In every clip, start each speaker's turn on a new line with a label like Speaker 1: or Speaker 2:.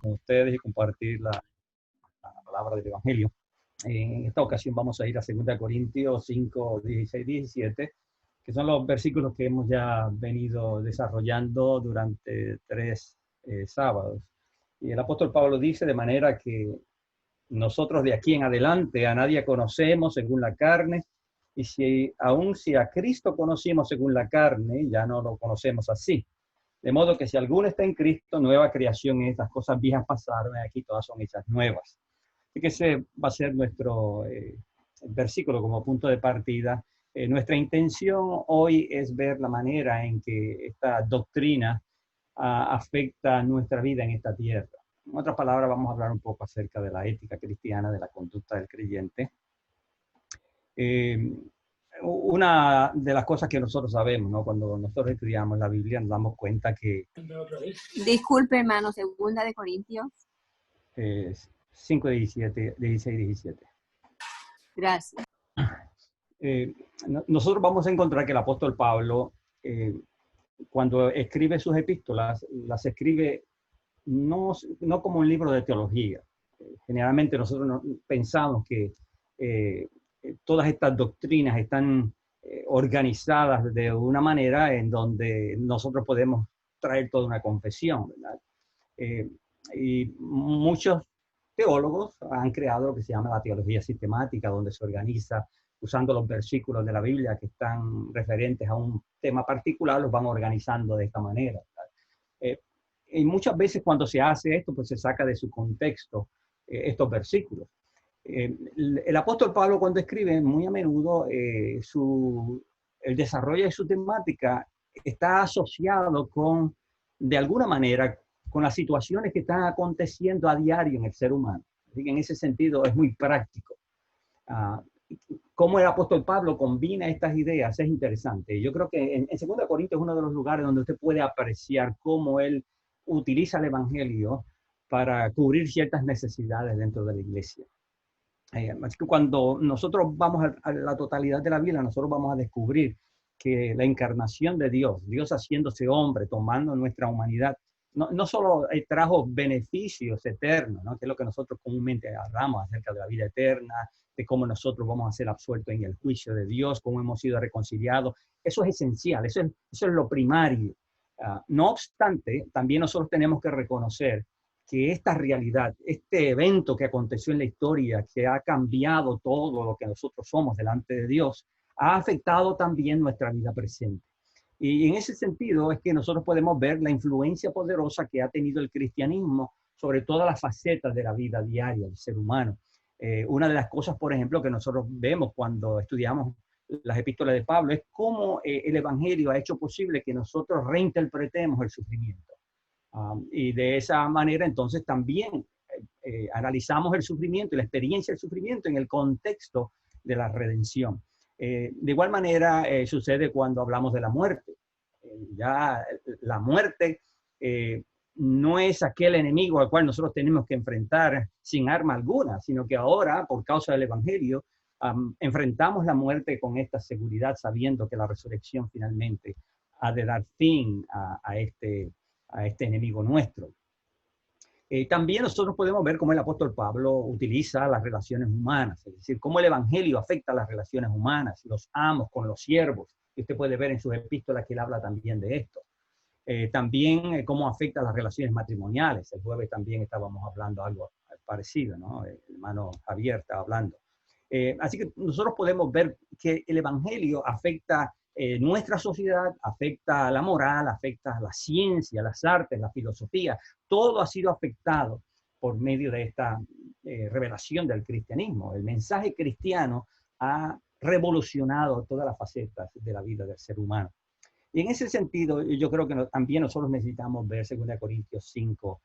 Speaker 1: con ustedes y compartir la palabra del Evangelio. En esta ocasión vamos a ir a 2 Corintios 5, 16, 17, que son los versículos que hemos ya venido desarrollando durante 3 sábados. Y el apóstol Pablo dice de manera que nosotros de aquí en adelante a nadie conocemos según la carne, y aun si a Cristo conocimos según la carne, ya no lo conocemos así. De modo que si alguno está en Cristo, nueva creación es, las cosas viejas pasaron, y aquí todas son hechas nuevas. Así que ese va a ser nuestro versículo como punto de partida. Nuestra intención hoy es ver la manera en que esta doctrina afecta nuestra vida en esta tierra. En otras palabras, vamos a hablar un poco acerca de la ética cristiana, de la conducta del creyente. Una de las cosas que nosotros sabemos, ¿no? Cuando nosotros estudiamos la Biblia, nos damos cuenta que...
Speaker 2: Disculpe, hermano, 2 Corintios.
Speaker 1: 5, 17, 16, 17.
Speaker 2: Gracias.
Speaker 1: Nosotros vamos a encontrar que el apóstol Pablo, cuando escribe sus epístolas, las escribe no como un libro de teología. Generalmente nosotros pensamos que todas estas doctrinas están organizadas de una manera en donde nosotros podemos traer toda una confesión, ¿verdad? Y muchos teólogos han creado lo que se llama la teología sistemática, donde se organiza usando los versículos de la Biblia que están referentes a un tema particular, los van organizando de esta manera. Y muchas veces cuando se hace esto, pues se saca de su contexto estos versículos. El apóstol Pablo, cuando escribe, muy a menudo el desarrollo de su temática está asociado con, de alguna manera, con las situaciones que están aconteciendo a diario en el ser humano. Así que en ese sentido es muy práctico. Cómo el apóstol Pablo combina estas ideas es interesante. Yo creo que en 2 Corintios es uno de los lugares donde usted puede apreciar cómo él utiliza el Evangelio para cubrir ciertas necesidades dentro de la iglesia. Así que cuando nosotros vamos a la totalidad de la Biblia, nosotros vamos a descubrir que la encarnación de Dios, Dios haciéndose hombre, tomando nuestra humanidad, no solo trajo beneficios eternos, ¿no? Que es lo que nosotros comúnmente hablamos acerca de la vida eterna, de cómo nosotros vamos a ser absueltos en el juicio de Dios, cómo hemos sido reconciliados. Eso es esencial, eso es lo primario. No obstante, también nosotros tenemos que reconocer que esta realidad, este evento que aconteció en la historia, que ha cambiado todo lo que nosotros somos delante de Dios, ha afectado también nuestra vida presente. Y en ese sentido es que nosotros podemos ver la influencia poderosa que ha tenido el cristianismo sobre todas las facetas de la vida diaria del ser humano. Una de las cosas, por ejemplo, que nosotros vemos cuando estudiamos las epístolas de Pablo es cómo el Evangelio ha hecho posible que nosotros reinterpretemos el sufrimiento. Y de esa manera entonces también analizamos el sufrimiento y la experiencia del sufrimiento en el contexto de la redención. De igual manera sucede cuando hablamos de la muerte. Ya la muerte no es aquel enemigo al cual nosotros tenemos que enfrentar sin arma alguna, sino que ahora, por causa del Evangelio, enfrentamos la muerte con esta seguridad, sabiendo que la resurrección finalmente ha de dar fin a este enemigo nuestro. También nosotros podemos ver cómo el apóstol Pablo utiliza las relaciones humanas, es decir, cómo el Evangelio afecta a las relaciones humanas, los amos con los siervos, y usted puede ver en sus epístolas que él habla también de esto. También cómo afecta a las relaciones matrimoniales. El jueves también estábamos hablando algo parecido, ¿no? El hermano Javier estaba hablando. Así que nosotros podemos ver que el Evangelio afecta nuestra sociedad, afecta a la moral, afecta a la ciencia, las artes, la filosofía. Todo ha sido afectado por medio de esta revelación del cristianismo. El mensaje cristiano ha revolucionado todas las facetas de la vida del ser humano. Y en ese sentido, yo creo que también nosotros necesitamos ver 2 Corintios 5,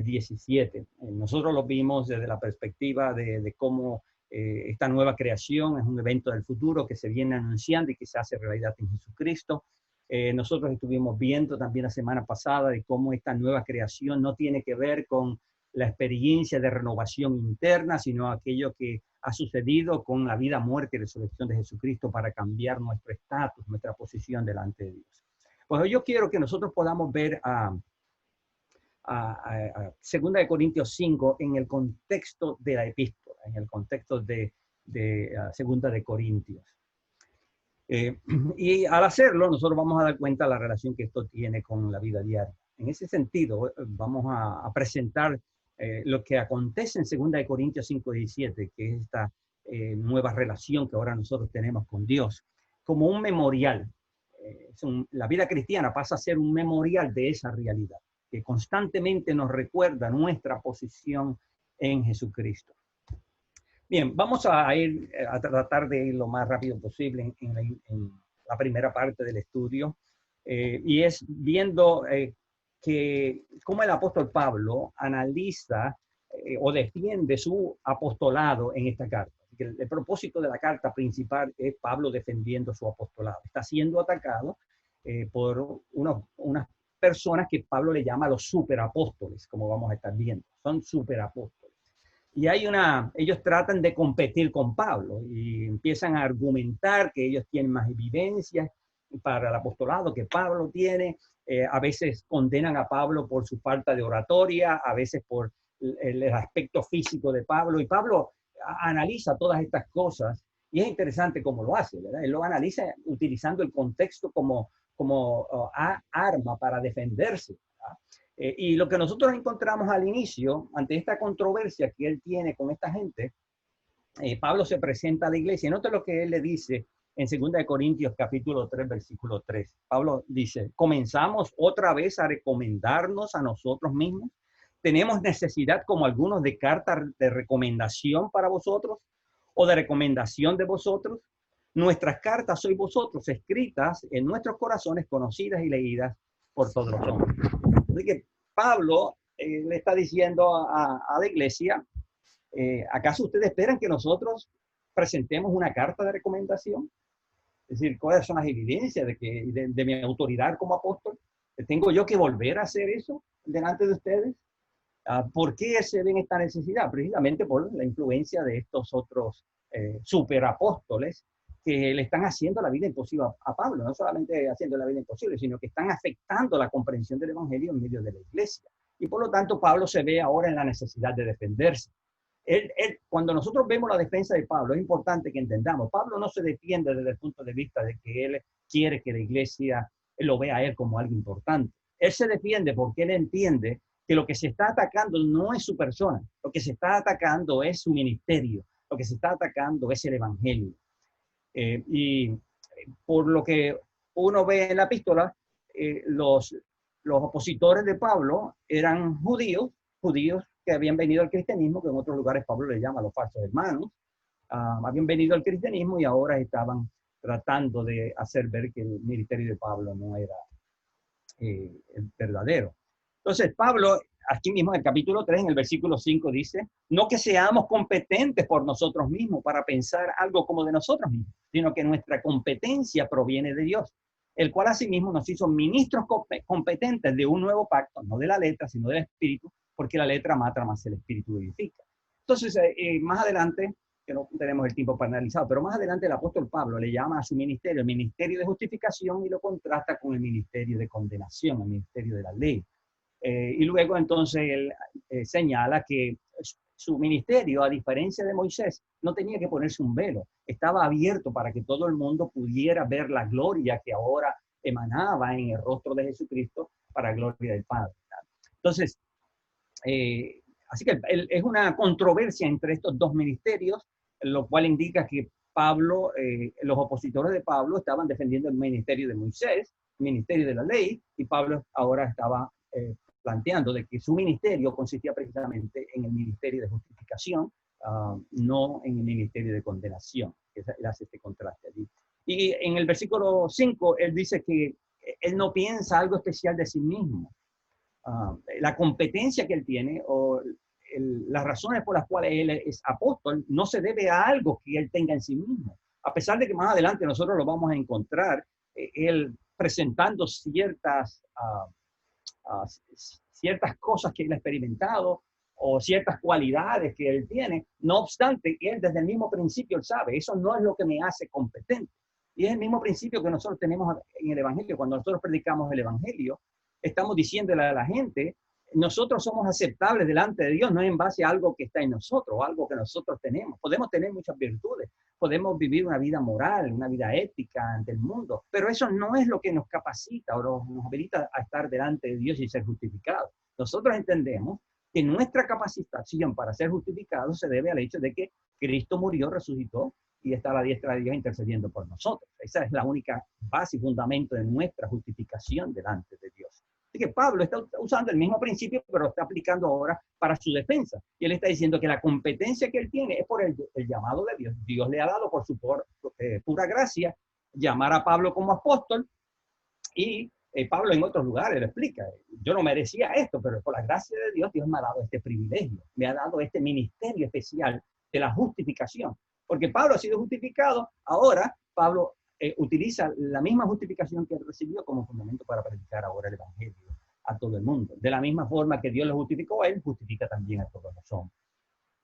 Speaker 1: 17. Nosotros lo vimos desde la perspectiva de cómo esta nueva creación es un evento del futuro que se viene anunciando y que se hace realidad en Jesucristo. Nosotros estuvimos viendo también la semana pasada de cómo esta nueva creación no tiene que ver con la experiencia de renovación interna, sino aquello que ha sucedido con la vida, muerte y resurrección de Jesucristo para cambiar nuestro estatus, nuestra posición delante de Dios. Pues yo quiero que nosotros podamos ver Segunda de Corintios 5 en el contexto de la epístola, en el contexto de Segunda de Corintios. Y al hacerlo, nosotros vamos a dar cuenta de la relación que esto tiene con la vida diaria. En ese sentido, vamos a presentar lo que acontece en 2 de Corintios 5:17, que es esta nueva relación que ahora nosotros tenemos con Dios, como un memorial. La vida cristiana pasa a ser un memorial de esa realidad, que constantemente nos recuerda nuestra posición en Jesucristo. Bien, vamos a ir a tratar de ir lo más rápido posible en la primera parte del estudio, y es viendo que cómo el apóstol Pablo analiza o defiende su apostolado en esta carta. El propósito de la carta principal es Pablo defendiendo su apostolado. Está siendo atacado por unas personas que Pablo le llama los superapóstoles, como vamos a estar viendo. Son superapóstoles. Y ellos tratan de competir con Pablo y empiezan a argumentar que ellos tienen más evidencias para el apostolado que Pablo tiene. A veces condenan a Pablo por su falta de oratoria, a veces por el aspecto físico de Pablo. Y Pablo analiza todas estas cosas y es interesante cómo lo hace, ¿verdad? Él lo analiza utilizando el contexto como arma para defenderse, ¿verdad? Y lo que nosotros encontramos al inicio, ante esta controversia que él tiene con esta gente, Pablo se presenta a la iglesia. Nota lo que él le dice en 2 de Corintios capítulo 3, versículo 3. Pablo dice, ¿comenzamos otra vez a recomendarnos a nosotros mismos? ¿Tenemos necesidad como algunos de cartas de recomendación para vosotros o de recomendación de vosotros? Nuestras cartas sois vosotros, escritas en nuestros corazones, conocidas y leídas por todos los hombres. Así que Pablo le está diciendo a la iglesia, ¿acaso ustedes esperan que nosotros presentemos una carta de recomendación? Es decir, ¿cuáles son las evidencias de mi autoridad como apóstol? ¿Tengo yo que volver a hacer eso delante de ustedes? ¿Por qué se ven esta necesidad? Precisamente por la influencia de estos otros superapóstoles que le están haciendo la vida imposible a Pablo, no solamente haciendo la vida imposible, sino que están afectando la comprensión del evangelio en medio de la iglesia. Y por lo tanto, Pablo se ve ahora en la necesidad de defenderse. Cuando nosotros vemos la defensa de Pablo, es importante que entendamos, Pablo no se defiende desde el punto de vista de que él quiere que la iglesia lo vea a él como algo importante. Él se defiende porque él entiende que lo que se está atacando no es su persona, lo que se está atacando es su ministerio, lo que se está atacando es el evangelio. Y por lo que uno ve en la epístola, los opositores de Pablo eran judíos que habían venido al cristianismo, que en otros lugares Pablo le llama los falsos hermanos, habían venido al cristianismo y ahora estaban tratando de hacer ver que el ministerio de Pablo no era el verdadero. Entonces Pablo, aquí mismo en el capítulo 3, en el versículo 5 dice, no que seamos competentes por nosotros mismos para pensar algo como de nosotros mismos, sino que nuestra competencia proviene de Dios, el cual asimismo nos hizo ministros competentes de un nuevo pacto, no de la letra, sino del espíritu, porque la letra mata, más el espíritu vivifica. Entonces, más adelante, que no tenemos el tiempo para analizar, pero más adelante el apóstol Pablo le llama a su ministerio el ministerio de justificación y lo contrasta con el ministerio de condenación, el ministerio de la ley. Y luego entonces él señala que su ministerio, a diferencia de Moisés, no tenía que ponerse un velo, estaba abierto para que todo el mundo pudiera ver la gloria que ahora emanaba en el rostro de Jesucristo para gloria del Padre. Entonces, así que es una controversia entre estos dos ministerios, lo cual indica que Pablo, los opositores de Pablo estaban defendiendo el ministerio de Moisés, el ministerio de la ley, y Pablo ahora estaba planteando de que su ministerio consistía precisamente en el ministerio de justificación, no en el ministerio de condenación. Él hace este contraste allí. Y en el versículo 5, él dice que él no piensa algo especial de sí mismo. La competencia que él tiene o las razones por las cuales él es apóstol no se debe a algo que él tenga en sí mismo. A pesar de que más adelante nosotros lo vamos a encontrar, él presentando ciertas cosas que él ha experimentado o ciertas cualidades que él tiene. No obstante, él desde el mismo principio él sabe, eso no es lo que me hace competente. Y es el mismo principio que nosotros tenemos en el evangelio. Cuando nosotros predicamos el evangelio, estamos diciéndole a la gente nosotros somos aceptables delante de Dios no en base a algo que está en nosotros, algo que nosotros tenemos. Podemos tener muchas virtudes, podemos vivir una vida moral, una vida ética ante el mundo, pero eso no es lo que nos capacita o nos habilita a estar delante de Dios y ser justificados. Nosotros entendemos que nuestra capacitación para ser justificados se debe al hecho de que Cristo murió, resucitó y está a la diestra de Dios intercediendo por nosotros. Esa es la única base y fundamento de nuestra justificación delante de Dios. Así que Pablo está usando el mismo principio, pero lo está aplicando ahora para su defensa. Y él está diciendo que la competencia que él tiene es por el llamado de Dios. Dios le ha dado por su pura gracia llamar a Pablo como apóstol. Y Pablo en otros lugares lo explica. Yo no merecía esto, pero por la gracia de Dios, Dios me ha dado este privilegio. Me ha dado este ministerio especial de la justificación. Porque Pablo ha sido justificado, ahora Pablo utiliza la misma justificación que él recibió como fundamento para predicar ahora el evangelio a todo el mundo. De la misma forma que Dios lo justificó a él, justifica también a todos los hombres.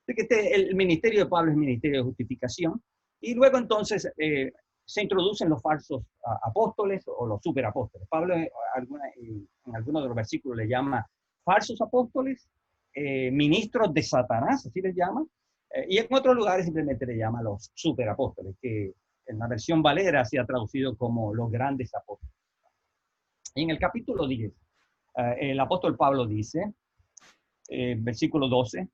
Speaker 1: Así que el ministerio de Pablo es el ministerio de justificación. Y luego entonces se introducen los falsos apóstoles o los superapóstoles. Pablo en algunos de los versículos le llama falsos apóstoles, ministros de Satanás, así les llama. Y en otros lugares simplemente le llama los superapóstoles, que en la versión Valera se ha traducido como los grandes apóstoles. En el capítulo 10, el apóstol Pablo dice, versículo 12,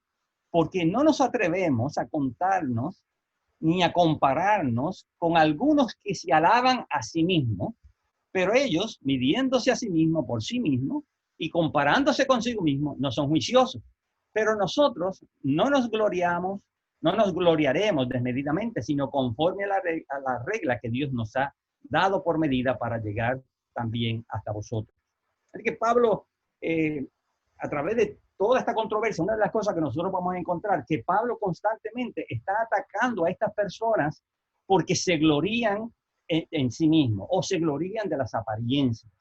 Speaker 1: porque no nos atrevemos a contarnos ni a compararnos con algunos que se alaban a sí mismos, pero ellos, midiéndose a sí mismos por sí mismos y comparándose consigo mismos, no son juiciosos. Pero nosotros no nos gloriaremos desmedidamente, sino conforme a la regla que Dios nos ha dado por medida para llegar también hasta vosotros. Así que Pablo, a través de toda esta controversia, una de las cosas que nosotros vamos a encontrar, que Pablo constantemente está atacando a estas personas porque se glorían en sí mismos o se glorían de las apariencias,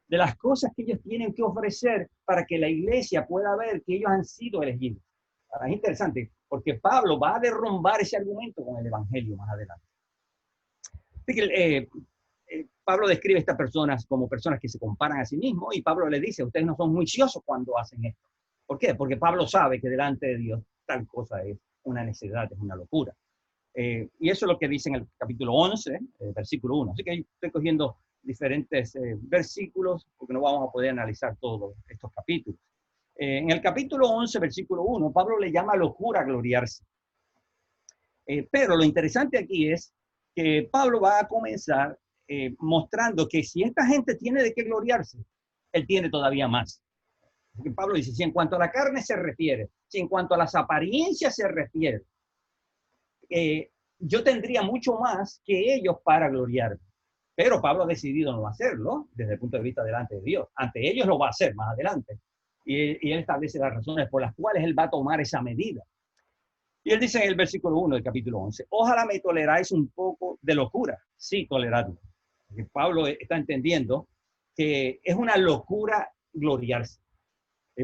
Speaker 1: de las cosas que ellos tienen que ofrecer para que la iglesia pueda ver que ellos han sido elegidos. Ahora, es interesante porque Pablo va a derrumbar ese argumento con el evangelio más adelante. Así que, Pablo describe a estas personas como personas que se comparan a sí mismos y Pablo le dice, ustedes no son juiciosos cuando hacen esto. ¿Por qué? Porque Pablo sabe que delante de Dios tal cosa es una necedad, es una locura. Y eso es lo que dice en el capítulo 11, versículo 1. Así que estoy cogiendo diferentes versículos porque no vamos a poder analizar todos estos capítulos. En el capítulo 11, versículo 1, Pablo le llama locura gloriarse. Pero lo interesante aquí es que Pablo va a comenzar mostrando que si esta gente tiene de qué gloriarse, él tiene todavía más. Porque Pablo dice, si en cuanto a la carne se refiere, si en cuanto a las apariencias se refiere, yo tendría mucho más que ellos para gloriarme. Pero Pablo ha decidido no hacerlo desde el punto de vista delante de Dios. Ante ellos lo va a hacer más adelante. Y él establece las razones por las cuales él va a tomar esa medida. Y él dice en el versículo 1 del capítulo 11, ojalá me toleráis un poco de locura. Sí, toleradlo. Porque Pablo está entendiendo que es una locura gloriarse.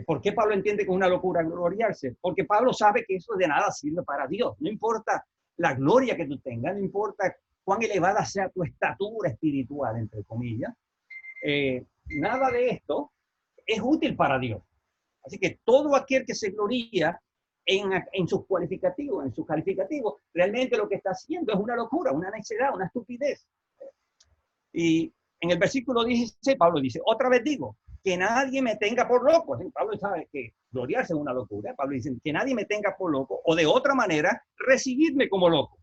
Speaker 1: ¿Por qué Pablo entiende que es una locura gloriarse? Porque Pablo sabe que eso de nada sirve para Dios. No importa la gloria que tú tengas, no importa cuán elevada sea tu estatura espiritual, entre comillas, nada de esto es útil para Dios. Así que todo aquel que se gloría en sus cualificativos, en sus calificativos, realmente lo que está haciendo es una locura, una necedad, una estupidez. Y en el versículo 16, Pablo dice, otra vez digo, que nadie me tenga por loco. Pablo sabe que gloriarse es una locura. Pablo dice, que nadie me tenga por loco, o de otra manera, recibidme como loco,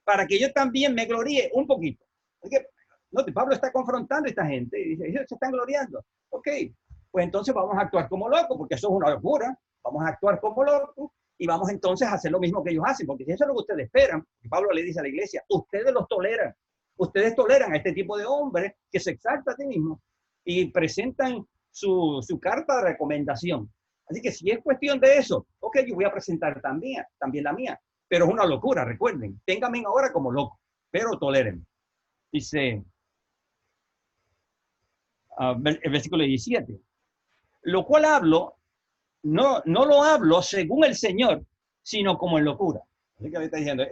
Speaker 1: para que yo también me gloríe un poquito. Porque, no, Pablo está confrontando a esta gente y dice, ellos se están gloriando. Ok, pues entonces vamos a actuar como locos, porque eso es una locura. Vamos a actuar como locos y vamos entonces a hacer lo mismo que ellos hacen, porque si eso es lo que ustedes esperan, y Pablo le dice a la iglesia, ustedes los toleran. Ustedes toleran a este tipo de hombres que se exalta a sí mismo y presentan su carta de recomendación. Así que si es cuestión de eso, ok, yo voy a presentar también la mía, pero es una locura, recuerden, ténganme ahora como loco, pero toleren. Dice el versículo 17, lo cual hablo, no lo hablo según el Señor, sino como en locura. Así que me está diciendo,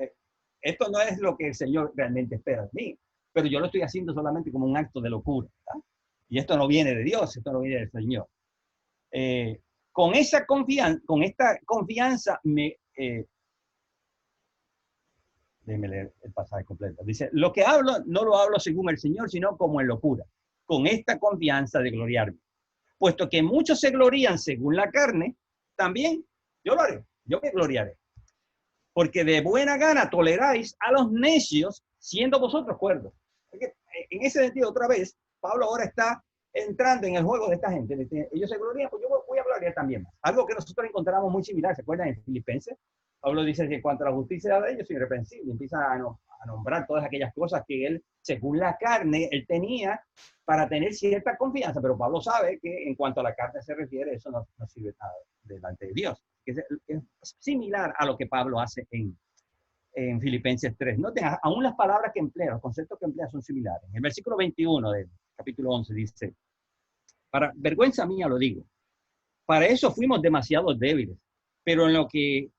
Speaker 1: esto no es lo que el Señor realmente espera de mí, pero yo lo estoy haciendo solamente como un acto de locura, ¿verdad? Y esto no viene de Dios, esto no viene del Señor. con esta confianza déjeme leer el pasaje completo. Dice, lo que hablo, no lo hablo según el Señor, sino como en locura, con esta confianza de gloriarme. Puesto que muchos se glorían según la carne, también yo lo haré, yo me gloriaré. Porque de buena gana toleráis a los necios, siendo vosotros cuerdos. En ese sentido, otra vez, Pablo ahora está entrando en el juego de esta gente. Ellos se glorían, pues yo voy a gloriar también. Algo que nosotros encontramos muy similar, ¿se acuerdan? En Filipenses, Pablo dice que en cuanto a la justicia de ellos es irreprensible. Empieza a nombrar todas aquellas cosas que él, según la carne, él tenía para tener cierta confianza. Pero Pablo sabe que en cuanto a la carne se refiere, eso no sirve nada delante de Dios. Es similar a lo que Pablo hace en Filipenses 3. Noten, aún las palabras que emplea, los conceptos que emplea son similares. En el versículo 21 del capítulo 11 dice, para vergüenza mía lo digo, para eso fuimos demasiado débiles, pero en lo que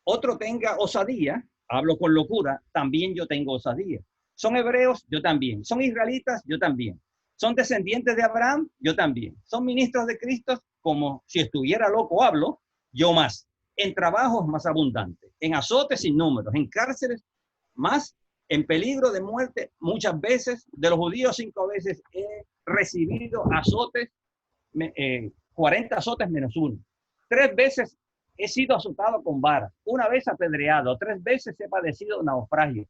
Speaker 1: otro tenga osadía, hablo con locura, también yo tengo osadía. Son hebreos, yo también. Son israelitas, yo también. Son descendientes de Abraham, yo también. Son ministros de Cristo, como si estuviera loco hablo, yo más. En trabajos más abundantes, en azotes sin números, en cárceles más, en peligro de muerte muchas veces. De los judíos 5 veces he recibido azotes, 40 azotes menos 1. 3 veces he sido azotado con varas, 1 vez apedreado, 3 veces he padecido naufragio.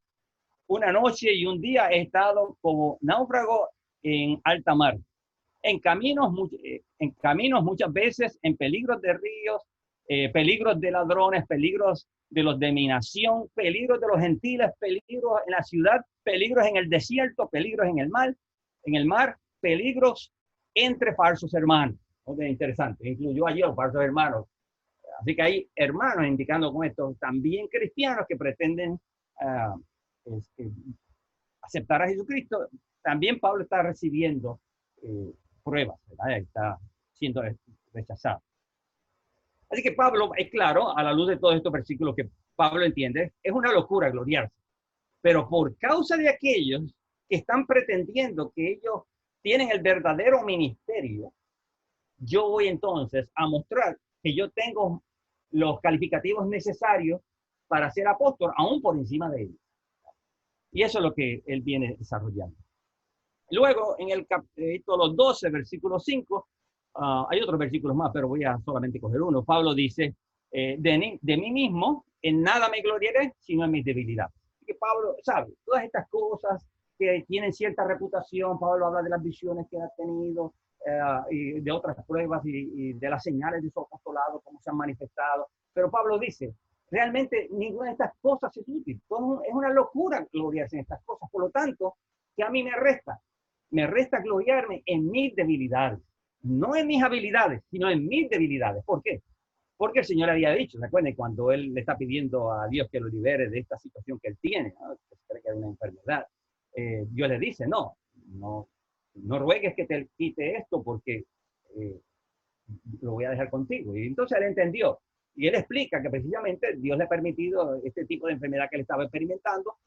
Speaker 1: 1 noche y 1 día he estado como náufrago en alta mar. En caminos muchas veces, en peligros de ríos, peligros de ladrones, peligros de los de mi nación, peligros de los gentiles, peligros en la ciudad, peligros en el desierto, peligros en el mar, peligros entre falsos hermanos. Interesante, incluyó allí a los falsos hermanos. Así que hay hermanos indicando con esto, también cristianos que pretenden aceptar a Jesucristo. También Pablo está recibiendo pruebas, ¿verdad? Está siendo rechazado. Así que Pablo, es claro, a la luz de todos estos versículos que Pablo entiende, es una locura gloriarse. Pero por causa de aquellos que están pretendiendo que ellos tienen el verdadero ministerio, yo voy entonces a mostrar que yo tengo los calificativos necesarios para ser apóstol, aún por encima de ellos. Y eso es lo que él viene desarrollando. Luego, en el capítulo 12, versículo 5, hay otros versículos más, pero voy a solamente coger uno. Pablo dice, de mí mismo, en nada me gloriaré, sino en mis debilidades. Así que Pablo sabe, todas estas cosas que tienen cierta reputación, Pablo habla de las visiones que ha tenido, y de otras pruebas y de las señales de su apostolado, cómo se han manifestado. Pero Pablo dice, realmente ninguna de estas cosas es útil. Todo es una locura gloriarse en estas cosas. Por lo tanto, que a mí me resta gloriarme en mis debilidades. No en mis habilidades, sino en mis debilidades. ¿Por qué? Porque el Señor había dicho, ¿se acuerdan? Cuando Él le está pidiendo a Dios que lo libere de esta situación que Él tiene, ¿no? Que se cree que es una enfermedad. Dios le dice, no ruegues que te quite esto porque lo voy a dejar contigo. Y entonces él entendió. Y él explica que precisamente Dios le ha permitido este tipo de enfermedad que él estaba experimentando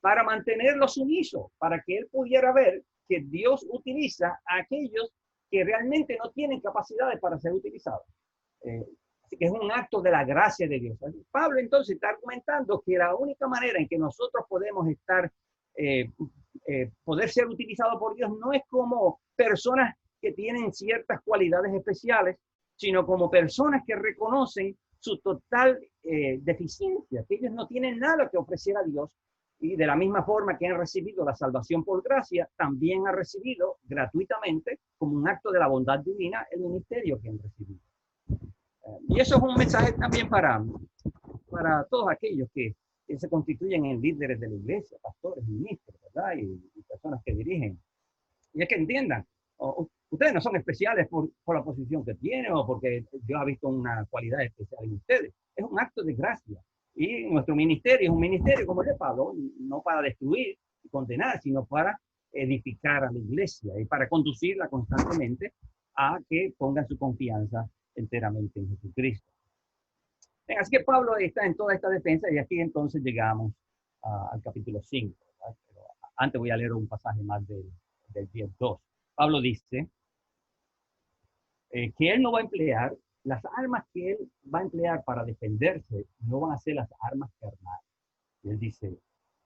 Speaker 1: para mantenerlo sumiso, para que él pudiera ver que Dios utiliza a aquellos que realmente no tienen capacidades para ser utilizados. Así que es un acto de la gracia de Dios. Pablo entonces está argumentando que la única manera en que nosotros podemos estar poder ser utilizado por Dios no es como personas que tienen ciertas cualidades especiales, sino como personas que reconocen su total deficiencia, que ellos no tienen nada que ofrecer a Dios, y de la misma forma que han recibido la salvación por gracia, también han recibido gratuitamente, como un acto de la bondad divina, el ministerio que han recibido. Y eso es un mensaje también para todos aquellos que se constituyen en líderes de la iglesia, pastores, ministros, ¿verdad? Y personas que dirigen. Y es que entiendan, ustedes no son especiales por la posición que tienen o porque Dios ha visto una cualidad especial en ustedes. Es un acto de gracia. Y nuestro ministerio es un ministerio como el de Pablo, no para destruir y condenar, sino para edificar a la iglesia y para conducirla constantemente a que pongan su confianza enteramente en Jesucristo. Así que Pablo está en toda esta defensa y aquí entonces llegamos al capítulo 5. Pero antes voy a leer un pasaje más del 10:2. Pablo dice que él no va a emplear las armas que él va a emplear para defenderse no van a ser las armas carnales. Él dice,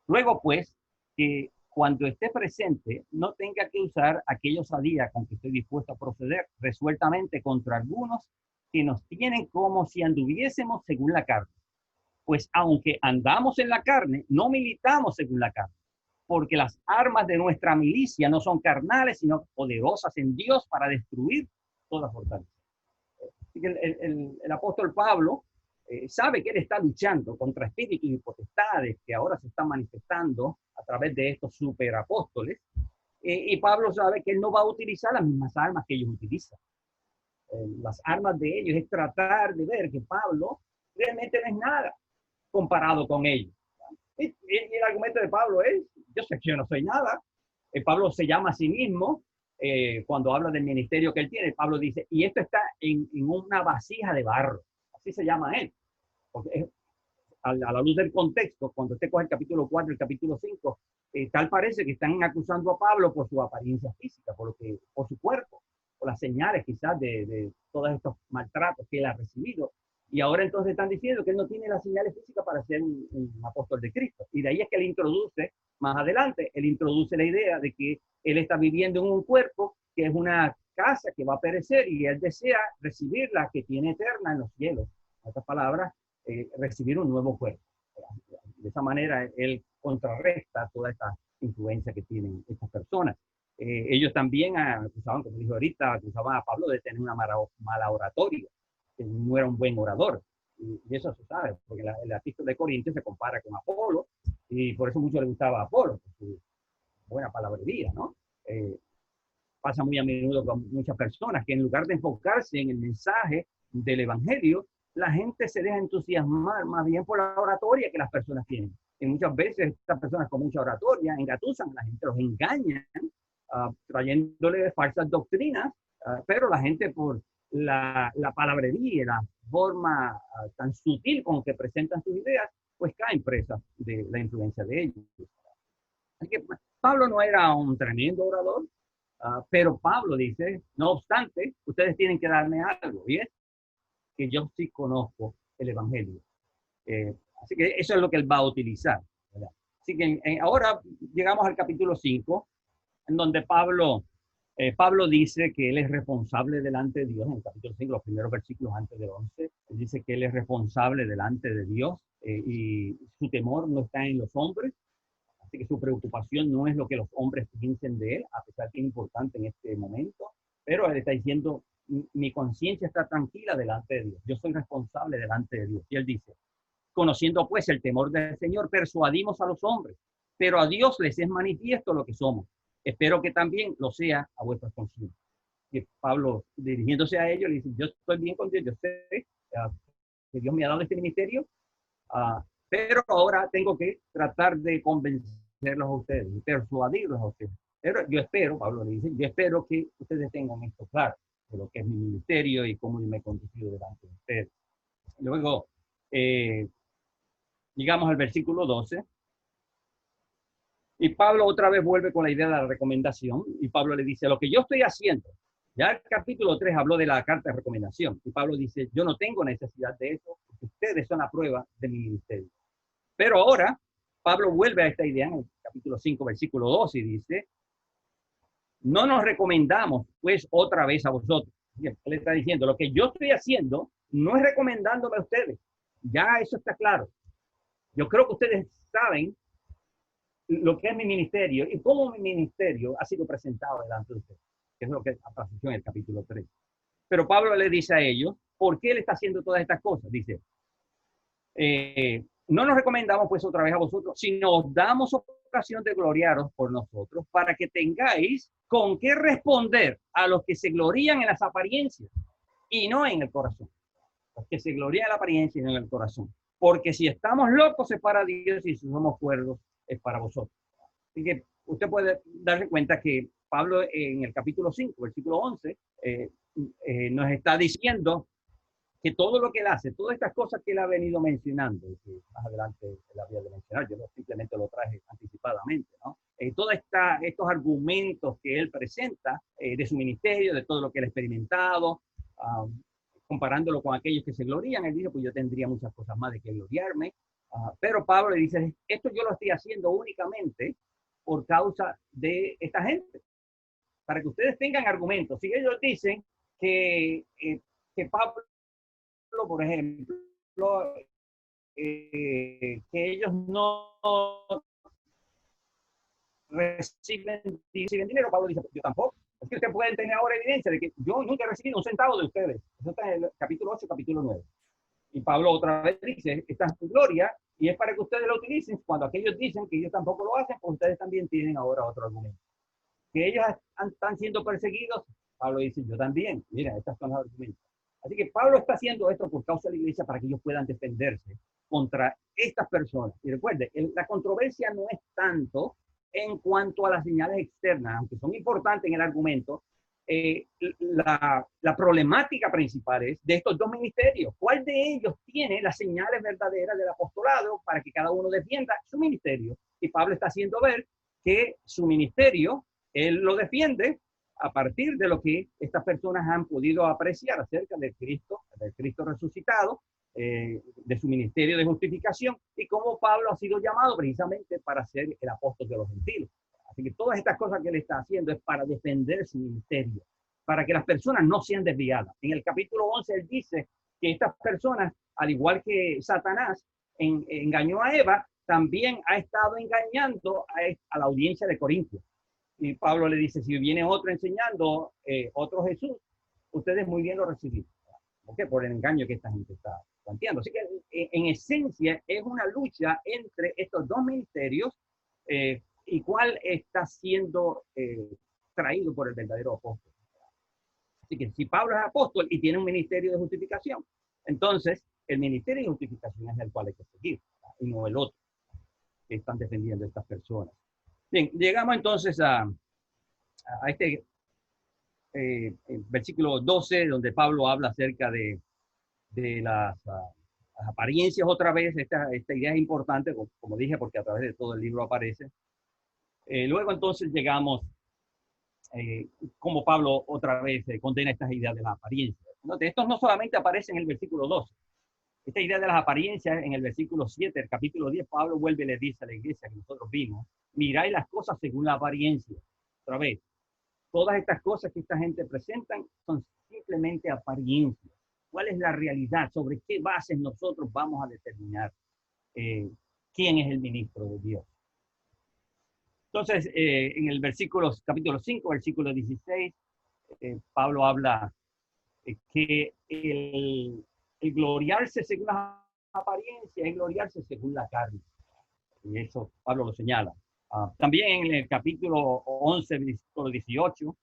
Speaker 1: luego pues, que cuando esté presente no tenga que usar aquella osadía con que estoy dispuesto a proceder resueltamente contra algunos que nos tienen como si anduviésemos según la carne. Pues aunque andamos en la carne, no militamos según la carne, porque las armas de nuestra milicia no son carnales, sino poderosas en Dios para destruir toda fortaleza. Así que el apóstol Pablo sabe que él está luchando contra espíritus y potestades que ahora se están manifestando a través de estos superapóstoles. Y Pablo sabe que él no va a utilizar las mismas armas que ellos utilizan. Las armas de ellos es tratar de ver que Pablo realmente no es nada comparado con ellos. Y el argumento de Pablo es, yo sé que yo no soy nada. Pablo se llama a sí mismo, cuando habla del ministerio que él tiene, Pablo dice, y esto está en una vasija de barro. Así se llama él. Porque es, a la luz del contexto, cuando usted coge el capítulo 4, el capítulo 5, tal parece que están acusando a Pablo por su apariencia física, por su cuerpo, por las señales quizás de todos estos maltratos que él ha recibido. Y ahora entonces están diciendo que él no tiene las señales físicas para ser un apóstol de Cristo. Y de ahí es que él introduce, más adelante, él introduce la idea de que él está viviendo en un cuerpo que es una casa que va a perecer y él desea recibir la que tiene eterna en los cielos. En otras palabras, recibir un nuevo cuerpo. De esa manera, él contrarresta toda esta influencia que tienen estas personas. Ellos también acusaban, como dijo ahorita, acusaban a Pablo de tener una mala oratoria, que no era un buen orador. Y eso se sabe, porque el epístola de Corintios se compara con Apolo, y por eso mucho le gustaba a Apolo, por su buena palabrería, ¿no? Pasa muy a menudo con muchas personas que en lugar de enfocarse en el mensaje del evangelio, la gente se deja entusiasmar más bien por la oratoria que las personas tienen. Y muchas veces estas personas con mucha oratoria engatusan a la gente, los engañan, trayéndole falsas doctrinas, pero la gente por la palabrería, la forma tan sutil con que presentan sus ideas, pues caen presas de la influencia de ellos. Así que Pablo no era un tremendo orador, pero Pablo dice, no obstante, ustedes tienen que darme algo, y es que yo sí conozco el evangelio. Así que eso es lo que él va a utilizar, ¿verdad? Así que ahora llegamos al capítulo 5, en donde Pablo dice que él es responsable delante de Dios. En el capítulo 5, los primeros versículos antes del 11, él dice que él es responsable delante de Dios, y su temor no está en los hombres. Así que su preocupación no es lo que los hombres piensen de él, a pesar que es importante en este momento, pero él está diciendo, mi conciencia está tranquila delante de Dios, yo soy responsable delante de Dios. Y él dice, conociendo pues el temor del Señor, persuadimos a los hombres, pero a Dios les es manifiesto lo que somos. Espero que también lo sea a vuestras conciencias. Y Pablo, dirigiéndose a ellos, le dice, yo estoy bien con Dios, yo sé que Dios me ha dado este ministerio, pero ahora tengo que tratar de convencerlos a ustedes, persuadirlos a ustedes. Pero yo espero, Pablo le dice, yo espero que ustedes tengan esto claro, de lo que es mi ministerio y cómo me he conducido delante de ustedes. Luego, llegamos al versículo 12, y Pablo otra vez vuelve con la idea de la recomendación, y Pablo le dice, lo que yo estoy haciendo, ya el capítulo 3 habló de la carta de recomendación, y Pablo dice, yo no tengo necesidad de eso, porque ustedes son la prueba de mi ministerio. Pero ahora, Pablo vuelve a esta idea en el capítulo 5, versículo 12, y dice, no nos recomendamos pues otra vez a vosotros. Él está diciendo, lo que yo estoy haciendo no es recomendándome a ustedes. Ya eso está claro. Yo creo que ustedes saben lo que es mi ministerio y cómo mi ministerio ha sido presentado delante de ustedes, que es lo que apareció en el capítulo 3. Pero Pablo le dice a ellos, ¿por qué él está haciendo todas estas cosas? Dice, no nos recomendamos pues otra vez a vosotros, sino os damos ocasión de gloriaros por nosotros, para que tengáis con qué responder a los que se glorían en las apariencias y no en el corazón. Los que se glorían en la apariencia y no en el corazón. Porque si estamos locos es para Dios y si somos cuerdos es para vosotros. Así que usted puede darse cuenta que Pablo en el capítulo 5, versículo 11, nos está diciendo que todo lo que él hace, todas estas cosas que él ha venido mencionando, que más adelante él había de mencionar, yo simplemente lo traje anticipadamente, ¿no? Todos estos argumentos que él presenta de su ministerio, de todo lo que él ha experimentado, comparándolo con aquellos que se glorían. Él dice, pues yo tendría muchas cosas más de que gloriarme. Pero Pablo le dice, esto yo lo estoy haciendo únicamente por causa de esta gente, para que ustedes tengan argumentos. Si ellos dicen que Pablo, por ejemplo, que ellos no reciben dinero, Pablo dice, yo tampoco. Es que ustedes pueden tener ahora evidencia de que yo nunca he recibido un centavo de ustedes. Eso está en el capítulo 8, capítulo 9. Y Pablo otra vez dice, esta es tu gloria, y es para que ustedes lo utilicen. Cuando aquellos dicen que ellos tampoco lo hacen, pues ustedes también tienen ahora otro argumento. Que ellos están siendo perseguidos, Pablo dice, yo también. Mira, estas son los argumentos. Así que Pablo está haciendo esto por causa de la iglesia para que ellos puedan defenderse contra estas personas. Y recuerde, la controversia no es tanto en cuanto a las señales externas, aunque son importantes en el argumento. La problemática principal es de estos dos ministerios. ¿Cuál de ellos tiene las señales verdaderas del apostolado para que cada uno defienda su ministerio? Y Pablo está haciendo ver que su ministerio, él lo defiende a partir de lo que estas personas han podido apreciar acerca del Cristo resucitado, de su ministerio de justificación y cómo Pablo ha sido llamado precisamente para ser el apóstol de los gentiles. Así que todas estas cosas que él está haciendo es para defender su ministerio, para que las personas no sean desviadas. En el capítulo 11 él dice que estas personas, al igual que Satanás engañó a Eva, también ha estado engañando a la audiencia de Corintios. Y Pablo le dice, si viene otro enseñando, otro Jesús, ustedes muy bien lo reciben. ¿Por qué? Por el engaño que esta gente está planteando. Así que en esencia es una lucha entre estos dos ministerios y cuál está siendo traído por el verdadero apóstol. Así que si Pablo es apóstol y tiene un ministerio de justificación, entonces el ministerio de justificación es el cual hay que seguir, y no el otro que están defendiendo estas personas. Bien, llegamos entonces a este versículo 12, donde Pablo habla acerca de las apariencias otra vez. Esta idea es importante, como dije, porque a través de todo el libro aparece. Luego entonces llegamos, como Pablo otra vez condena estas ideas de las apariencias. Estos no solamente aparecen en el versículo 12. Esta idea de las apariencias en el versículo 7, el capítulo 10, Pablo vuelve y le dice a la iglesia que nosotros vimos, miráis las cosas según la apariencia. Otra vez, todas estas cosas que esta gente presentan son simplemente apariencias. ¿Cuál es la realidad? ¿Sobre qué bases nosotros vamos a determinar quién es el ministro de Dios? Entonces, en el capítulo 5, versículo 16, Pablo habla que el gloriarse según las apariencias es gloriarse según la carne. Y eso Pablo lo señala. También en el capítulo 11, versículo 18,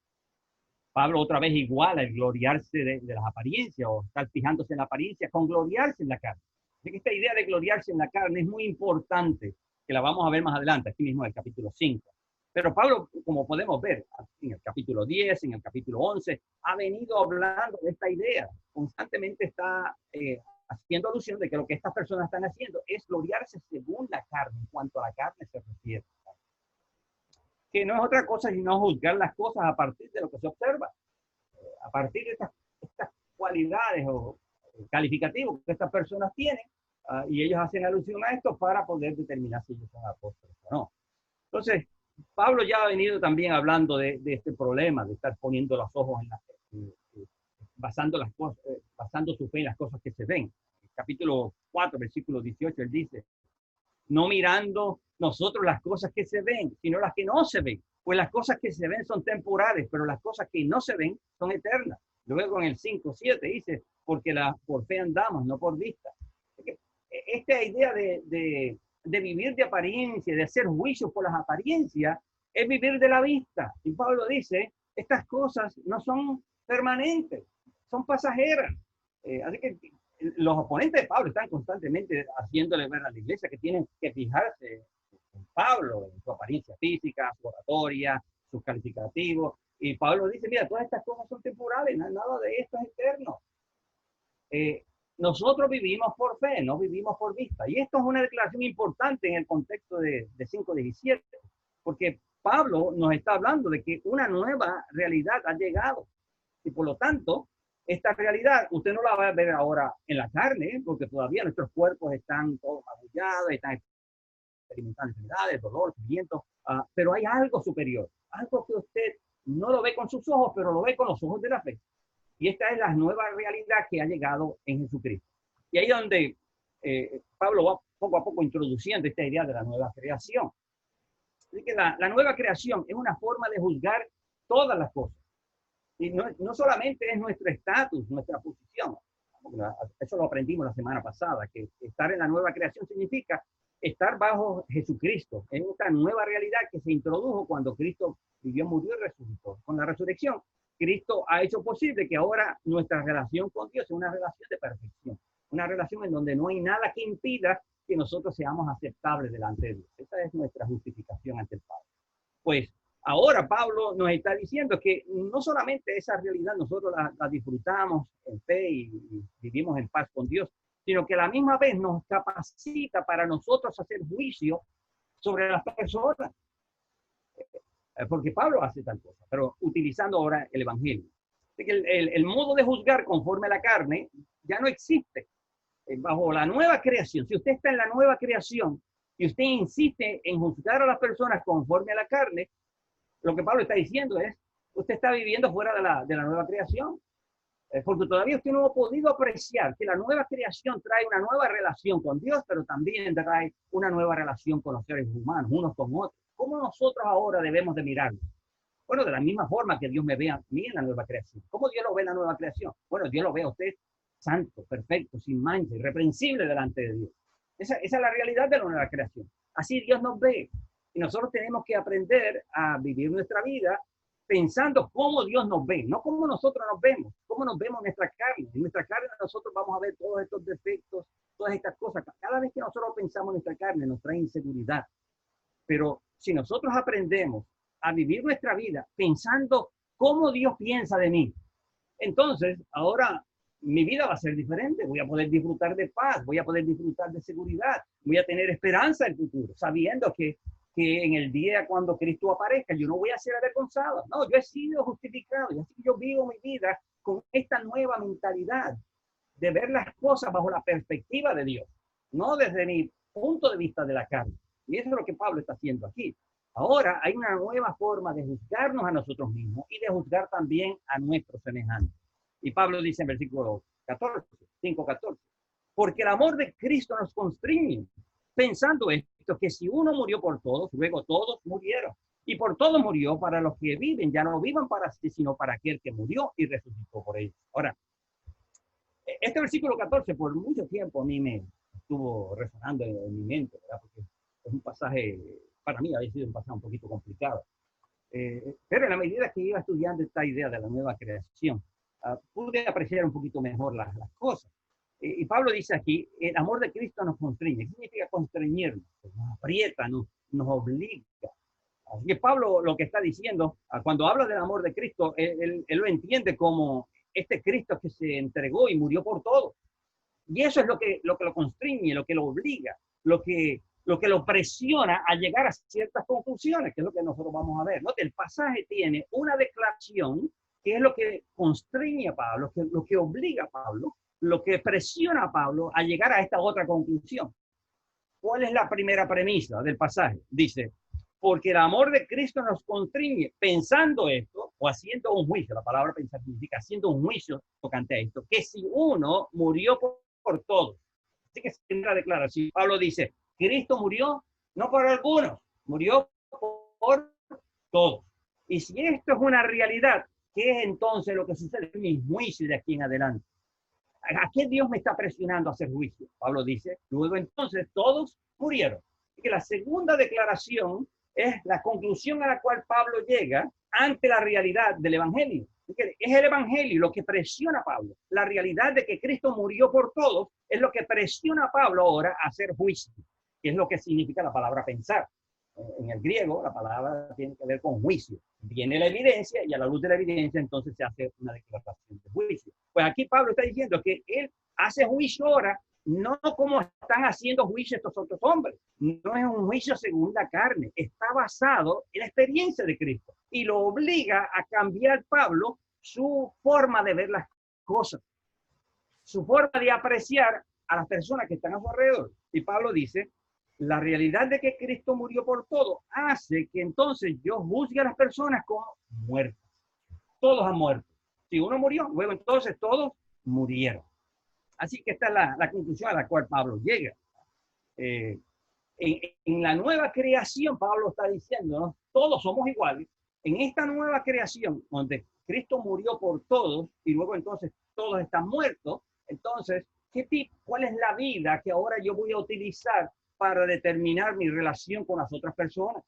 Speaker 1: Pablo otra vez iguala el gloriarse de las apariencias o estar fijándose en la apariencia con gloriarse en la carne. Así que esta idea de gloriarse en la carne es muy importante, que la vamos a ver más adelante, aquí mismo en el capítulo 5. Pero Pablo, como podemos ver, en el capítulo 10, en el capítulo 11, ha venido hablando de esta idea. Constantemente está haciendo alusión de que lo que estas personas están haciendo es gloriarse según la carne, en cuanto a la carne se refiere. Que no es otra cosa sino juzgar las cosas a partir de lo que se observa, a partir de estas cualidades o calificativos que estas personas tienen, y ellos hacen alusión a esto para poder determinar si ellos son apóstoles o no. Entonces, Pablo ya ha venido también hablando de este problema, de estar poniendo los ojos basando su fe en las cosas que se ven. En el capítulo 4, versículo 18, él dice, no mirando nosotros las cosas que se ven, sino las que no se ven. Pues las cosas que se ven son temporales, pero las cosas que no se ven son eternas. Luego en el 5:7 dice, porque por fe andamos, no por vista. Esta idea de vivir de apariencia, de hacer juicios por las apariencias, es vivir de la vista. Y Pablo dice, estas cosas no son permanentes, son pasajeras. Así que los oponentes de Pablo están constantemente haciéndole ver a la iglesia que tienen que fijarse en Pablo, en su apariencia física, su oratoria, sus calificativos. Y Pablo dice, mira, todas estas cosas son temporales, nada de esto es eterno. Nosotros vivimos por fe, no vivimos por vista. Y esto es una declaración importante en el contexto de 5:17, porque Pablo nos está hablando de que una nueva realidad ha llegado. Y por lo tanto, esta realidad usted no la va a ver ahora en la carne, porque todavía nuestros cuerpos están todos magullados, están experimentando enfermedades, dolor, sufrimiento, pero hay algo superior, algo que usted no lo ve con sus ojos, pero lo ve con los ojos de la fe. Y esta es la nueva realidad que ha llegado en Jesucristo. Y ahí es donde Pablo va poco a poco introduciendo esta idea de la nueva creación. Así que la nueva creación es una forma de juzgar todas las cosas. Y no solamente es nuestro estatus, nuestra posición. Eso lo aprendimos la semana pasada, que estar en la nueva creación significa estar bajo Jesucristo, en esta nueva realidad que se introdujo cuando Cristo vivió, murió y resucitó. Con la resurrección, Cristo ha hecho posible que ahora nuestra relación con Dios sea una relación de perfección, una relación en donde no hay nada que impida que nosotros seamos aceptables delante de Dios. Esa es nuestra justificación ante el Padre. Pues ahora Pablo nos está diciendo que no solamente esa realidad nosotros la disfrutamos en fe y vivimos en paz con Dios, sino que a la misma vez nos capacita para nosotros hacer juicio sobre las personas. Porque Pablo hace tal cosa, pero utilizando ahora el Evangelio. El modo de juzgar conforme a la carne ya no existe. Bajo la nueva creación, si usted está en la nueva creación y usted insiste en juzgar a las personas conforme a la carne, lo que Pablo está diciendo es, usted está viviendo fuera de la nueva creación. Porque todavía usted no ha podido apreciar que la nueva creación trae una nueva relación con Dios, pero también trae una nueva relación con los seres humanos, unos con otros. ¿Cómo nosotros ahora debemos de mirarnos? Bueno, de la misma forma que Dios me ve a mí en la nueva creación. ¿Cómo Dios lo ve en la nueva creación? Bueno, Dios lo ve a usted santo, perfecto, sin mancha, irreprensible delante de Dios. Esa es la realidad de la nueva creación. Así Dios nos ve. Y nosotros tenemos que aprender a vivir nuestra vida pensando cómo Dios nos ve, no cómo nosotros nos vemos, cómo nos vemos en nuestra carne. En nuestra carne nosotros vamos a ver todos estos defectos, todas estas cosas. Cada vez que nosotros pensamos en nuestra carne nos trae inseguridad. Pero si nosotros aprendemos a vivir nuestra vida pensando cómo Dios piensa de mí, entonces ahora mi vida va a ser diferente. Voy a poder disfrutar de paz, voy a poder disfrutar de seguridad, voy a tener esperanza en el futuro, sabiendo que en el día cuando Cristo aparezca, yo no voy a ser avergonzado. No, yo he sido justificado y así yo vivo mi vida con esta nueva mentalidad de ver las cosas bajo la perspectiva de Dios, no desde mi punto de vista de la carne. Y eso es lo que Pablo está haciendo aquí. Ahora hay una nueva forma de juzgarnos a nosotros mismos y de juzgar también a nuestros semejantes. Y Pablo dice en versículo 14, 5:14, porque el amor de Cristo nos constriñe, pensando esto, que si uno murió por todos, luego todos murieron. Y por todos murió para los que viven, ya no vivan para sí, sino para aquel que murió y resucitó por ellos. Ahora, este versículo 14 por mucho tiempo a mí me estuvo resonando en mi mente, ¿verdad? Porque es un pasaje, para mí ha sido un pasaje un poquito complicado. Pero en la medida que iba estudiando esta idea de la nueva creación, pude apreciar un poquito mejor las cosas. Y Pablo dice aquí, el amor de Cristo nos constriñe. ¿Qué significa constreñirnos? Nos aprieta, nos obliga. Así que Pablo lo que está diciendo, cuando habla del amor de Cristo, él lo entiende como este Cristo que se entregó y murió por todo. Y eso es lo que lo constriñe, lo que lo obliga, lo que lo presiona a llegar a ciertas conclusiones, que es lo que nosotros vamos a ver, ¿no? El pasaje tiene una declaración que es lo que constriñe a Pablo, lo que obliga a Pablo, lo que presiona a Pablo a llegar a esta otra conclusión. ¿Cuál es la primera premisa del pasaje? Dice, porque el amor de Cristo nos constriñe, pensando esto, o haciendo un juicio, la palabra pensar significa haciendo un juicio tocante a esto, que si uno murió por todos. Así que es la declaración. Pablo dice, Cristo murió no por algunos, murió por todos. Y si esto es una realidad, ¿qué es entonces lo que sucede en mi juicio de aquí en adelante? ¿A qué Dios me está presionando a hacer juicio? Pablo dice, luego entonces todos murieron. Y que la segunda declaración es la conclusión a la cual Pablo llega ante la realidad del Evangelio. Es el Evangelio lo que presiona a Pablo. La realidad de que Cristo murió por todos es lo que presiona a Pablo ahora a hacer juicio, que es lo que significa la palabra pensar. En el griego, la palabra tiene que ver con juicio. Viene la evidencia y a la luz de la evidencia entonces se hace una declaración de juicio. Pues aquí Pablo está diciendo que él hace juicio ahora, no como están haciendo juicio estos otros hombres. No es un juicio según la carne. Está basado en la experiencia de Cristo. Y lo obliga a cambiar Pablo su forma de ver las cosas, su forma de apreciar a las personas que están a su alrededor. Y Pablo dice, la realidad de que Cristo murió por todo hace que entonces yo juzgue a las personas como muertas. Todos han muerto. Si uno murió, luego entonces todos murieron. Así que esta es la conclusión a la cual Pablo llega. En la nueva creación, Pablo está diciendo, ¿no? Todos somos iguales. En esta nueva creación, donde Cristo murió por todos y luego entonces todos están muertos, entonces, ¿cuál es la vida que ahora yo voy a utilizar para determinar mi relación con las otras personas?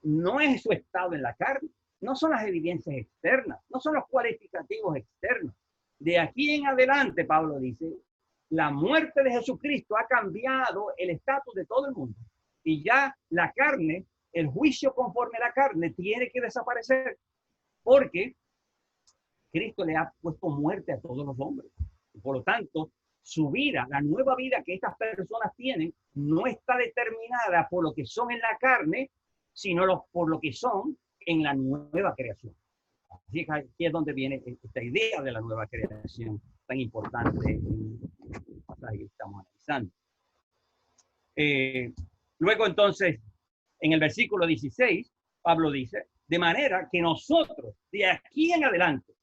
Speaker 1: No es su estado en la carne, no son las evidencias externas, no son los cualificativos externos. De aquí en adelante, Pablo dice, la muerte de Jesucristo ha cambiado el estatus de todo el mundo. Y ya la carne, el juicio conforme a la carne, tiene que desaparecer. Porque Cristo le ha puesto muerte a todos los hombres. Y por lo tanto, su vida, la nueva vida que estas personas tienen, no está determinada por lo que son en la carne, sino por lo que son en la nueva creación. Así que aquí es donde viene esta idea de la nueva creación tan importante en el pasaje que estamos analizando. Luego entonces, en el versículo 16, Pablo dice, de manera que nosotros, de aquí en adelante,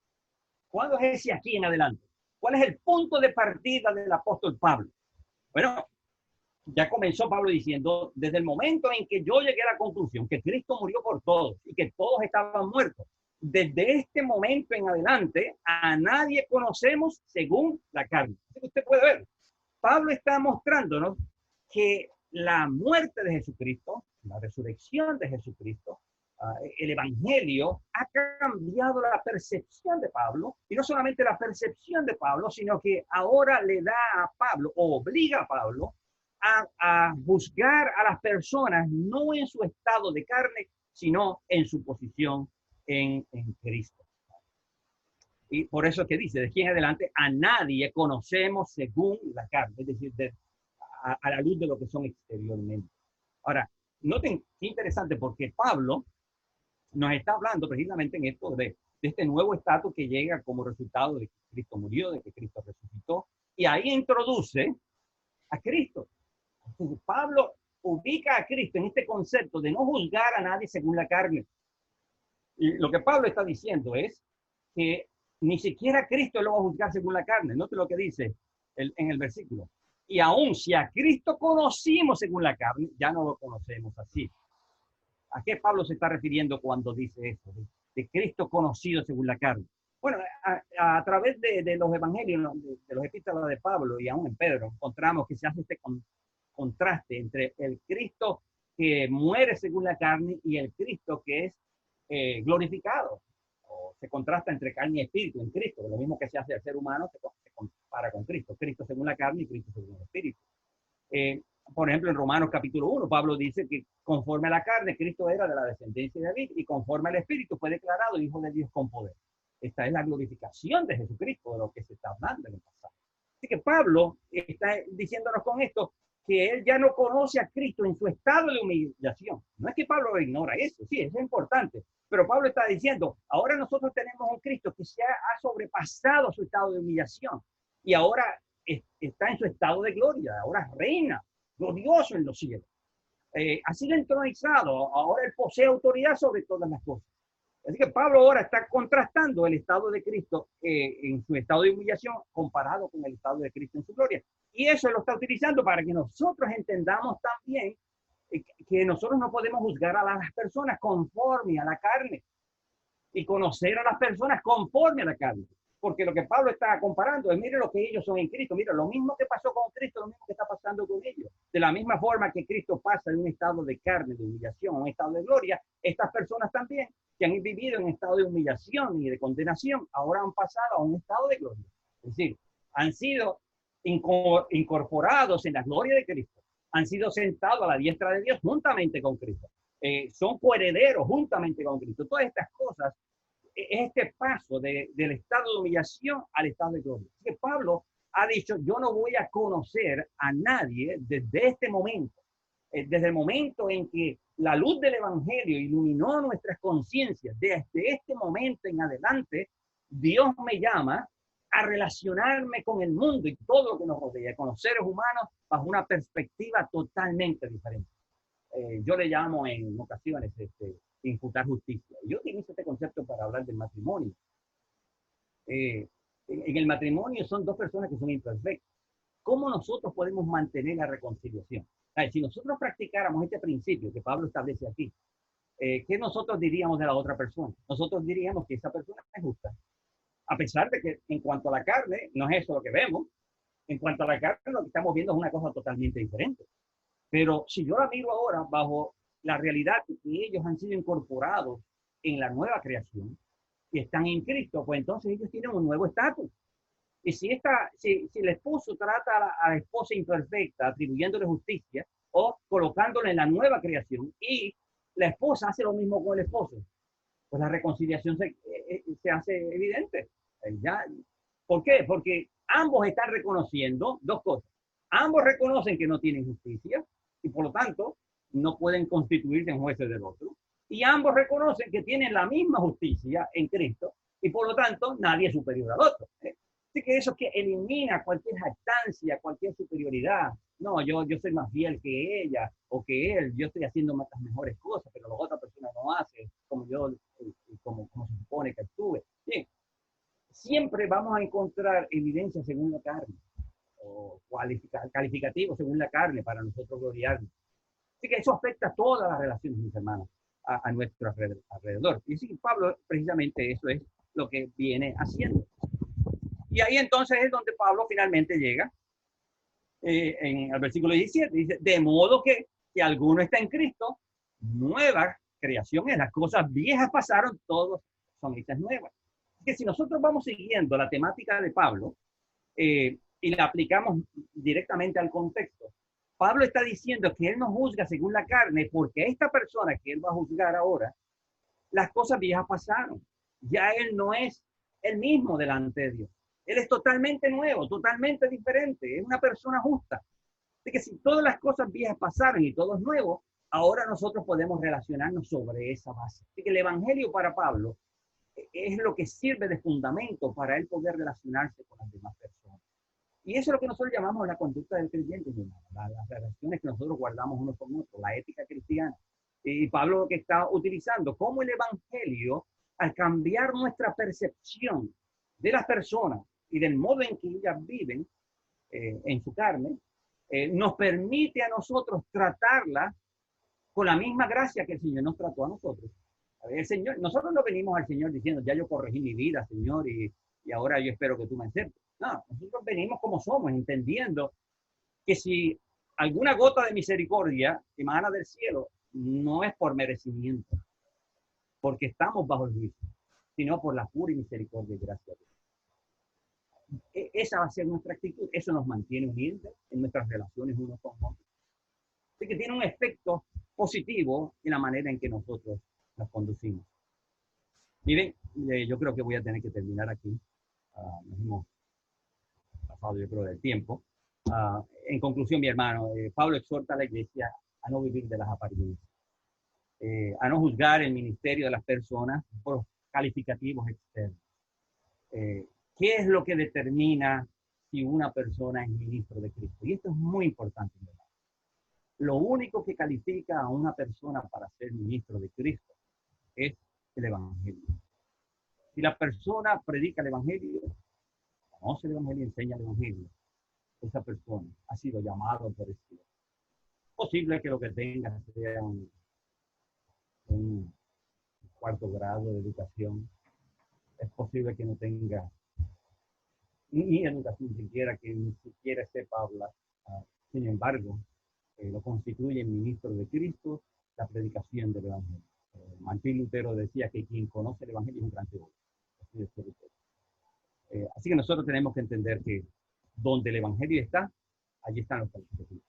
Speaker 1: ¿cuándo es ese aquí en adelante? ¿Cuál es el punto de partida del apóstol Pablo? Bueno, ya comenzó Pablo diciendo, desde el momento en que yo llegué a la conclusión que Cristo murió por todos y que todos estaban muertos, desde este momento en adelante, a nadie conocemos según la carne. Usted puede ver, Pablo está mostrándonos que la muerte de Jesucristo, la resurrección de Jesucristo, el evangelio ha cambiado la percepción de Pablo, y no solamente la percepción de Pablo, sino que ahora le da a Pablo, o obliga a Pablo, a juzgar a las personas no en su estado de carne, sino en su posición en Cristo. Y por eso es que dice, de aquí en adelante, a nadie conocemos según la carne, es decir, a la luz de lo que son exteriormente. Ahora, noten qué interesante, porque Pablo nos está hablando precisamente en esto de este nuevo estatus que llega como resultado de que Cristo murió, de que Cristo resucitó, y ahí introduce a Cristo. Entonces, Pablo ubica a Cristo en este concepto de no juzgar a nadie según la carne. Y lo que Pablo está diciendo es que ni siquiera Cristo lo va a juzgar según la carne. Note lo que dice en el versículo. Y aún si a Cristo conocimos según la carne, ya no lo conocemos así. ¿A qué Pablo se está refiriendo cuando dice esto? De Cristo conocido según la carne. Bueno, a través de los evangelios, de los epístolas de Pablo y aún en Pedro, encontramos que se hace este contraste entre el Cristo que muere según la carne y el Cristo que es glorificado. O se contrasta entre carne y espíritu en Cristo. Lo mismo que se hace al ser humano se compara con Cristo. Cristo según la carne y Cristo según el espíritu. Por ejemplo, en Romanos capítulo 1, Pablo dice que conforme a la carne, Cristo era de la descendencia de David, y conforme al Espíritu fue declarado Hijo de Dios con poder. Esta es la glorificación de Jesucristo, de lo que se está hablando en el pasado. Así que Pablo está diciéndonos con esto que él ya no conoce a Cristo en su estado de humillación. No es que Pablo ignora eso, sí, eso es importante, pero Pablo está diciendo, ahora nosotros tenemos un Cristo que se ha sobrepasado su estado de humillación y ahora está en su estado de gloria, ahora reina glorioso en los cielos. Ha sido entronizado, ahora él posee autoridad sobre todas las cosas. Así que Pablo ahora está contrastando el estado de Cristo en su estado de humillación comparado con el estado de Cristo en su gloria. Y eso lo está utilizando para que nosotros entendamos también que nosotros no podemos juzgar a las personas conforme a la carne y conocer a las personas conforme a la carne. Porque lo que Pablo está comparando es, mire lo que ellos son en Cristo. Mira, lo mismo que pasó con Cristo, lo mismo que está pasando con ellos. De la misma forma que Cristo pasa de un estado de carne, de humillación, a un estado de gloria, estas personas también que han vivido en un estado de humillación y de condenación, ahora han pasado a un estado de gloria. Es decir, han sido incorporados en la gloria de Cristo. Han sido sentados a la diestra de Dios juntamente con Cristo. Son coherederos juntamente con Cristo. Todas estas cosas este paso del estado de humillación al estado de gloria. Así que Pablo ha dicho, yo no voy a conocer a nadie desde este momento, desde el momento en que la luz del evangelio iluminó nuestras conciencias. Desde este momento en adelante, Dios me llama a relacionarme con el mundo y todo lo que nos rodea, con los seres humanos, bajo una perspectiva totalmente diferente. Yo le llamo en ocasiones imputar justicia. Yo utilizo este concepto para hablar del matrimonio. En el matrimonio son dos personas que son imperfectas. ¿Cómo nosotros podemos mantener la reconciliación? Si nosotros practicáramos este principio que Pablo establece aquí, ¿qué nosotros diríamos de la otra persona? Nosotros diríamos que esa persona es justa. A pesar de que en cuanto a la carne, no es eso lo que vemos. En cuanto a la carne, lo que estamos viendo es una cosa totalmente diferente. Pero si yo la miro ahora bajo la realidad de que ellos han sido incorporados en la nueva creación y están en Cristo, pues entonces ellos tienen un nuevo estatus. Y si el esposo trata a la esposa imperfecta, atribuyéndole justicia o colocándole en la nueva creación, y la esposa hace lo mismo con el esposo, pues la reconciliación se hace evidente. ¿Ya? ¿Por qué? Porque ambos están reconociendo dos cosas. Ambos reconocen que no tienen justicia y por lo tanto no pueden constituirse en jueces del otro. Y ambos reconocen que tienen la misma justicia en Cristo y por lo tanto nadie es superior al otro. Así que eso que elimina cualquier jactancia, cualquier superioridad. No, yo soy más fiel que ella o que él, yo estoy haciendo más mejores cosas, pero la otra persona no hace como yo, como se supone que actúe. Bien, siempre vamos a encontrar evidencia según la carne o calificativos según la carne para nosotros gloriarnos. Así que eso afecta a todas las relaciones, mis hermanos, a nuestro alrededor. Y sí, Pablo, precisamente eso es lo que viene haciendo. Y ahí entonces es donde Pablo finalmente llega en el versículo 17. Dice, de modo que si alguno está en Cristo, nueva creación es. Las cosas viejas pasaron, todos son hechas nuevas. Así que si nosotros vamos siguiendo la temática de Pablo y la aplicamos directamente al contexto, Pablo está diciendo que él no juzga según la carne, porque esta persona que él va a juzgar ahora, las cosas viejas pasaron. Ya él no es el mismo delante de Dios. Él es totalmente nuevo, totalmente diferente. Es una persona justa. Así que si todas las cosas viejas pasaron y todo es nuevo, ahora nosotros podemos relacionarnos sobre esa base. Así que el evangelio para Pablo es lo que sirve de fundamento para él poder relacionarse con las demás personas. Y eso es lo que nosotros llamamos la conducta del creyente, las relaciones que nosotros guardamos unos con otros, la ética cristiana. Y Pablo lo que está utilizando, como el evangelio, al cambiar nuestra percepción de las personas y del modo en que ellas viven en su carne, nos permite a nosotros tratarla con la misma gracia que el Señor nos trató a nosotros. El Señor, nosotros no venimos al Señor diciendo, ya yo corregí mi vida, Señor, y ahora yo espero que tú me aceptes. No, nosotros venimos como somos, entendiendo que si alguna gota de misericordia emana del cielo, no es por merecimiento, porque estamos bajo el juicio, sino por la pura misericordia y gracia de Dios. Esa va a ser nuestra actitud. Eso nos mantiene unidos en nuestras relaciones unos con otros. Así que tiene un efecto positivo en la manera en que nosotros nos conducimos. Miren, yo creo que voy a tener que terminar aquí. Nos hemos pasado, yo creo, del tiempo. En conclusión, mi hermano, Pablo exhorta a la iglesia a no vivir de las apariencias, a no juzgar el ministerio de las personas por calificativos externos. ¿Qué es lo que determina si una persona es ministro de Cristo? Y esto es muy importante, ¿verdad? Lo único que califica a una persona para ser ministro de Cristo es el evangelio. Si la persona predica el evangelio, conoce el evangelio, enseña el evangelio, esa persona ha sido llamado por el Señor. Es posible que lo que tenga sea un cuarto grado de educación. Es posible que no tenga ni educación siquiera, que ni siquiera sepa hablar. Sin embargo, lo constituye ministro de Cristo la predicación del evangelio. Martín Lutero decía que quien conoce el evangelio es un gran teólogo. Así que nosotros tenemos que entender que donde el evangelio está, allí están los calificativos.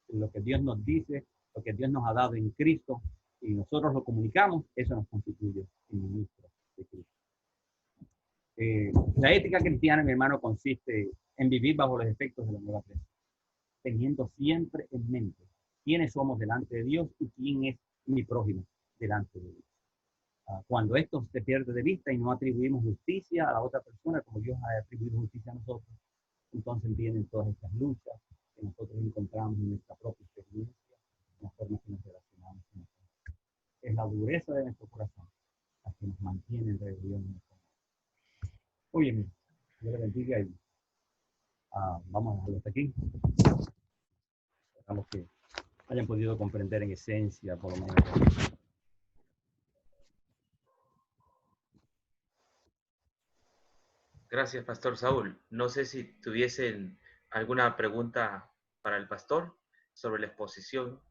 Speaker 1: Lo que Dios nos dice, lo que Dios nos ha dado en Cristo, y nosotros lo comunicamos, eso nos constituye en ministro de Cristo. La ética cristiana, mi hermano, consiste en vivir bajo los efectos de la nueva creación, teniendo siempre en mente quiénes somos delante de Dios y quién es mi prójimo delante de Dios. Cuando esto se pierde de vista y no atribuimos justicia a la otra persona como Dios ha atribuido justicia a nosotros, entonces vienen todas estas luchas que nosotros encontramos en nuestra propia experiencia, en la forma que nos relacionamos con nosotros. Es la dureza de nuestro corazón la que nos mantiene en rebelión. Muy bien, Dios le bendiga y vamos a dejarlo hasta aquí. Esperamos que hayan podido comprender en esencia, por lo menos.
Speaker 3: Gracias, Pastor Saúl. No sé si tuviesen alguna pregunta para el pastor sobre la exposición.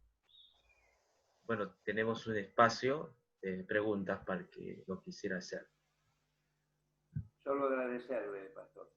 Speaker 3: Bueno, tenemos un espacio de preguntas para el que lo quisiera hacer.
Speaker 4: Solo agradecerle, pastor.